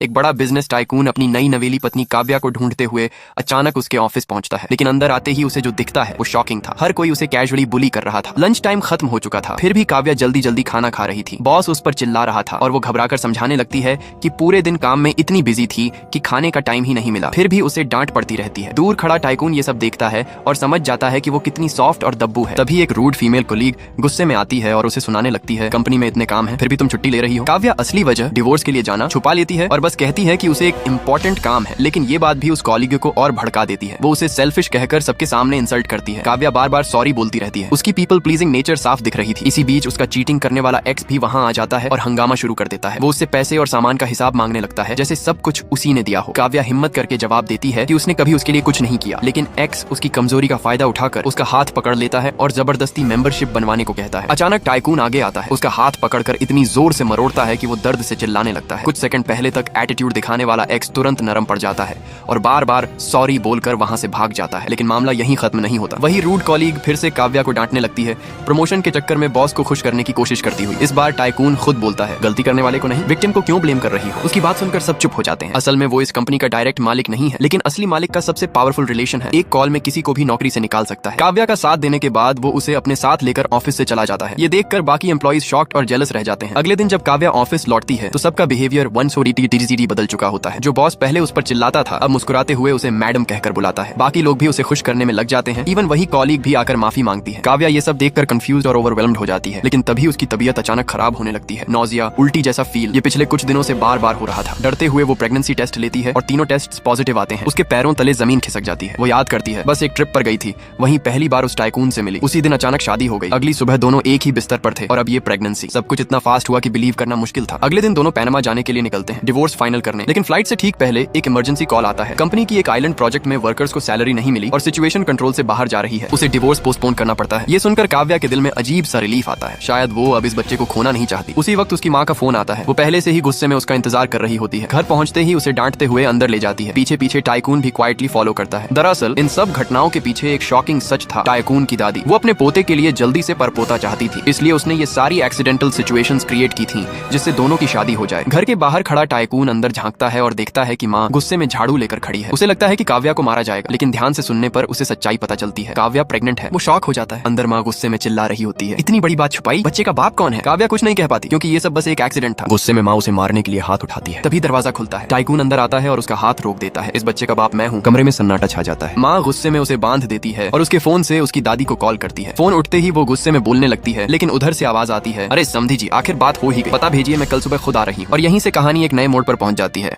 एक बड़ा business tycoon अपनी नई नवेली पत्नी काव्या को ढूंढते हुए अचानक उसके ऑफिस पहुंचता है, लेकिन अंदर आते ही उसे जो दिखता है वो शॉकिंग था। हर कोई उसे कैजुअली बुली कर रहा था। लंच टाइम खत्म हो चुका था, फिर भी काव्या जल्दी जल्दी खाना खा रही थी। बॉस उस पर चिल्ला रहा था और वो घबराकर समझाने लगती है कि पूरे दिन काम में इतनी बिजी थी कि खाने का टाइम ही नहीं मिला, फिर भी उसे डांट पड़ती रहती है। दूर खड़ा टाइकून ये सब देखता है और समझ जाता है कि वो कितनी सॉफ्ट और दब्बू है। तभी एक रूड फीमेल कोलीग गुस्से में आती है और उसे सुनाने लगती है, कंपनी में इतने काम है फिर भी तुम छुट्टी ले रही हो। काव्या असली वजह डिवोर्स के लिए जाना छुपा लेती है और बस कहती है कि उसे एक इम्पोर्टेंट काम है, लेकिन ये बात भी उस कॉलीग को और भड़का देती है। वो उसे सेल्फिश कहकर सबके सामने इंसल्ट करती है। काव्या बार बार सॉरी बोलती रहती है। उसकी पीपल प्लीजिंग नेचर साफ दिख रही थी। इसी बीच उसका चीटिंग करने वाला एक्स भी वहाँ आ जाता है और हंगामा शुरू कर देता है। वो उससे पैसे और सामान का हिसाब मांगने लगता है जैसे सब कुछ उसी ने दिया हो। काव्या हिम्मत करके जवाब देती है कि उसने कभी उसके लिए कुछ नहीं किया, लेकिन एक्स उसकी कमजोरी का फायदा उठाकर उसका हाथ पकड़ लेता है और जबरदस्ती मेंबरशिप बनवाने को कहता है। अचानक टाइकून आगे आता है, उसका हाथ पकड़कर इतनी जोर से मरोड़ता है कि वो दर्द से चिल्लाने लगता है। कुछ सेकंड पहले तक एटीट्यूड दिखाने वाला एक्स तुरंत नरम पड़ जाता है और बार बार सॉरी बोलकर वहां से भाग जाता है। लेकिन मामला यहीं खत्म नहीं होता। वही रूड कॉलीग फिर से काव्या को डांटने लगती है, प्रमोशन के चक्कर में बॉस को खुश करने की कोशिश करती हुई। इस बार टाइकून खुद बोलता है, गलती करने वाले को नहीं, विक्टिम को क्यों ब्लेम कर रही हो। उसकी बात सुनकर सब चुप हो जाते हैं। असल में वो इस कंपनी का डायरेक्ट मालिक नहीं है, लेकिन असली मालिक का सबसे पावरफुल रिलेशन है। एक कॉल में किसी को भी नौकरी से निकाल सकता है। काव्या का साथ देने के बाद वो उसे अपने साथ लेकर ऑफिस से चला जाता है। ये देखकर बाकी एम्प्लॉइज शॉक्ड और जेलस रह जाते हैं। अगले दिन जब काव्या ऑफिस लौटती है तो सबका बिहेवियर वन सोडी बदल चुका होता है। जो बॉस पहले उस पर चिल्लाता था अब मुस्कुराते हुए उसे मैडम कहकर बुलाता है। बाकी लोग भी उसे खुश करने में लग जाते हैं। इवन वही कॉलीग भी आकर माफी मांगती है। काव्या ये सब देखकर कंफ्यूज्ड और ओवरवेल्म्ड हो जाती है, लेकिन तभी उसकी तबीयत अचानक खराब होने लगती है। नौजिया, उल्टी जैसा फील, ये पिछले कुछ दिनों से बार बार हो रहा था। डरते हुए वो प्रेगनेंसी टेस्ट लेती है और तीनों टेस्ट पॉजिटिव आते हैं। उसके पैरों तले जमीन खिसक जाती है। वो याद करती है बस एक ट्रिप पर गई थी, वहीं पहली बार उस टाइकून से मिली। उसी दिन अचानक शादी हो गई। अगली सुबह दोनों एक ही बिस्तर पर थे और अब ये प्रेगनेंसी। सब कुछ इतना फास्ट हुआ कि बिलीव करना मुश्किल था। अगले दिन दोनों पैनामा जाने के लिए निकलते हैं, डिवोर्स फाइनल करने। लेकिन फ्लाइट से ठीक पहले एक इमरजेंसी कॉल आता है। कंपनी की एक आइलैंड प्रोजेक्ट में वर्कर्स को सैलरी नहीं मिली और सिचुएशन कंट्रोल से बाहर जा रही है। उसे डिवोर्स पोस्टपोन करना पड़ता है। ये सुनकर काव्या के दिल में अजीब सा रिलीफ आता है। शायद वो अब इस बच्चे को खोना नहीं चाहती। उसी वक्त उसकी माँ का फोन आता है। वो पहले से ही गुस्से में उसका इंतजार कर रही होती है। घर पहुंचते ही उसे डांटते हुए अंदर ले जाती है। पीछे पीछे टाइकून भी क्वाइटली फॉलो करता है। दरअसल इन सब घटनाओं के पीछे एक शॉकिंग सच था। टाइकून की दादी, वो अपने पोते के लिए जल्दी से परपोता चाहती थी, इसलिए उसने ये सारी एक्सीडेंटल सिचुएशंस क्रिएट की थी जिससे दोनों की शादी हो जाए। घर के बाहर खड़ा टाइकून अंदर झांकता है और देखता है कि माँ गुस्से में झाड़ू लेकर खड़ी है। उसे लगता है कि काव्या को मारा जाएगा, लेकिन ध्यान से सुनने पर उसे सच्चाई पता चलती है। काव्या प्रेग्नेंट है। वो शॉक हो जाता है। अंदर माँ गुस्से में चिल्ला रही होती है, इतनी बड़ी बात छुपाई, बच्चे का बाप कौन है। काव्या कुछ नहीं कह पाती क्योंकि ये सब बस एक एक्सीडेंट था। गुस्से में माँ उसे मारने के लिए हाथ उठाती है। तभी दरवाजा खुलता है। टाइकून अंदर आता है और उसका हाथ रोक देता है। इस बच्चे का बाप मैं हूँ। कमरे में सन्नाटा छा जाता है। माँ गुस्से में उसे बांध देती है और उसके फोन से उसकी दादी को कॉल करती है। फोन उठते ही वो गुस्से में बोलने लगती है, लेकिन उधर से आवाज आती है, अरे समधी जी, आखिर बात हो ही गई, पता भेजिए, मैं कल सुबह खुद आ रही हूँ। और यहीं से कहानी एक नए मोड़ पर पहुंच जाती है।